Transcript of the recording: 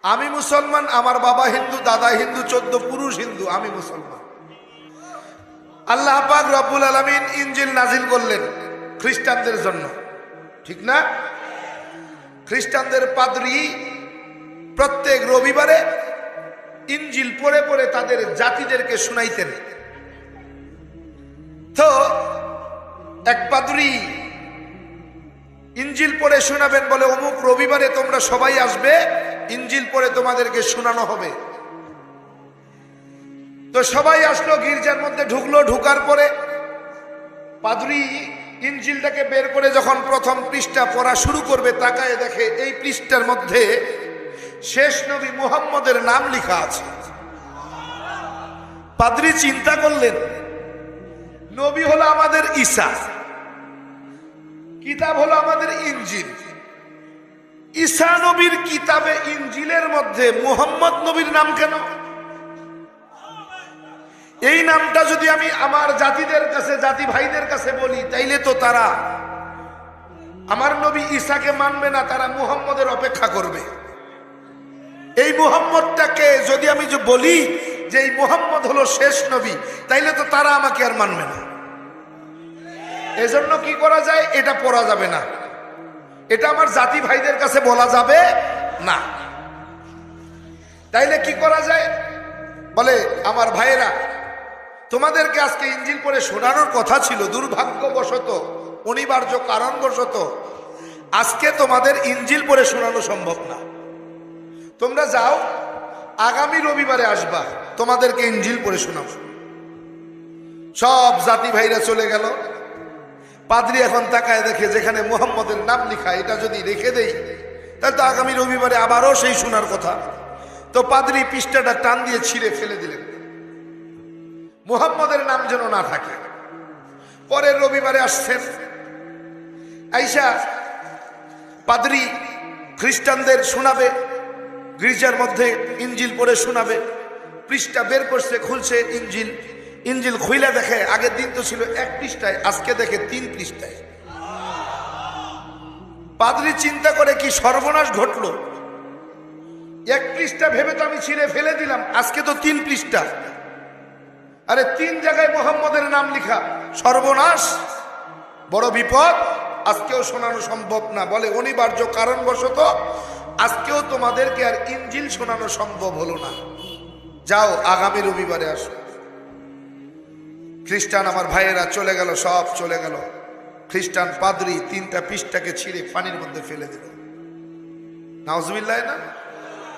আমি মুসলমান, আমার বাবা হিন্দু, দাদা হিন্দু, 14 পুরুষ হিন্দু, আমি মুসলমান। আল্লাহ পাক রব্বুল আলামিন ইনজিল নাজিল করলেন খ্রিস্টানদের জন্য, ঠিক না? খ্রিস্টানদের পাদ্রী প্রত্যেক রবিবারে ইনজিল পড়ে পড়ে তাদের জাতিদেরকে শুনাইতেন। তো এক পাদ্রী ইনজিল পড়ে শোনাবেন, বলে অমুক রবিবারে তোমরা সবাই আসবে, ইনজিল পড়ে তোমাদেরকে শোনানো হবে। তো সবাই আসলো, গির্জার মধ্যে ঢুকলো। ঢুকার পরে পাদ্রী ইনজিলটাকে বের করে যখন প্রথম পৃষ্ঠা পড়া শুরু করবে, তাকায় দেখে এই পৃষ্ঠার মধ্যে শেষ নবী মুহাম্মদের নাম লেখা আছে। পাদ্রী চিন্তা করলেন, নবী হলো আমাদের ঈসা, কিতাব হলো আমাদের ইনজিল। ঈসা নবীর কিতাবে ইনজিলের মধ্যে মুহাম্মদ নবীর নাম কেন? এই নামটা যদি আমি আমার জাতিদের কাছে, জাতি ভাইদের কাছে বলি, তাইলে তো তারা আমার নবী ঈসাকে মানবে না, তারা মুহাম্মদের অপেক্ষা করবে। এই মুহাম্মদটাকে যদি আমি যে বলি যে এই মুহাম্মদ হলো শেষ নবী, তাইলে তো তারা আমাকে আর মানবে না। এজন্য কি করা যায়? এটা পড়া যাবে না, এটা আমার জাতি ভাইদের কাছে বলা যাবে না। তাইলে কি করা যায়? বলে, আমার ভাইয়েরা, তোমাদেরকে আজকে ইনজিল পড়ে শোনানোর কথা ছিল, দুর্ভাগ্যবশত, অনিবার্য কারণবশত আজকে তোমাদের ইনজিল পড়ে শোনানো সম্ভব না। তোমরা যাও, আগামী রবিবারে আসবা, তোমাদেরকে ইনজিল পড়ে শোনাবো। সব জাতি ভাইরা চলে গেল। পাদ্রী এখন তাকায় দেখে যেখানে মুহাম্মদের নাম লেখা, এটা যদি রেখে দেই তাহলে তো আগামী রবিবারে আবারও সেই শোনার কথা। তো পাদ্রী পৃষ্ঠাটা টান দিয়ে ছিঁড়ে ফেলে দিলেন, মুহাম্মদের নাম যেন না থাকে। পরের রবিবারে আসছেন, আইসা পাদ্রী খ্রিস্টানদের শোনাবে, গির্জার মধ্যে ইনজিল পড়ে শোনাবে। পৃষ্ঠা বের করছে, খুলছে ইনজিল। ইনজিল খুইলা দেখে আগের দিন তো ছিল 1 পৃষ্ঠায়, আজকে দেখে 3 পৃষ্ঠায়। পাদ্রী চিন্তা করে, কি সর্বনাশ ঘটলো! 1 পৃষ্ঠা ভেবে তো আমি ছিঁড়ে ফেলে দিলাম, আজকে তো 3 পৃষ্ঠা। আরে 3 জায়গায় মুহাম্মদের নাম লেখা, সর্বনাশ, বড় বিপদ। আজকেও শোনানো সম্ভব না। বলে, অনিবার্য কারণবশত আজকেও তোমাদেরকে আর ইনজিল শোনানো সম্ভব হলো না। যাও, আগামী রবিবারে আসো। খ্রিস্টান আমার ভাইয়েরা চলে গেল, সব চলে গেল। খ্রিস্টান পাদ্রী 3টা পৃষ্ঠাকে ছিঁড়ে পানির মধ্যে ফেলে দিল। নাউজুবিল্লাহ না?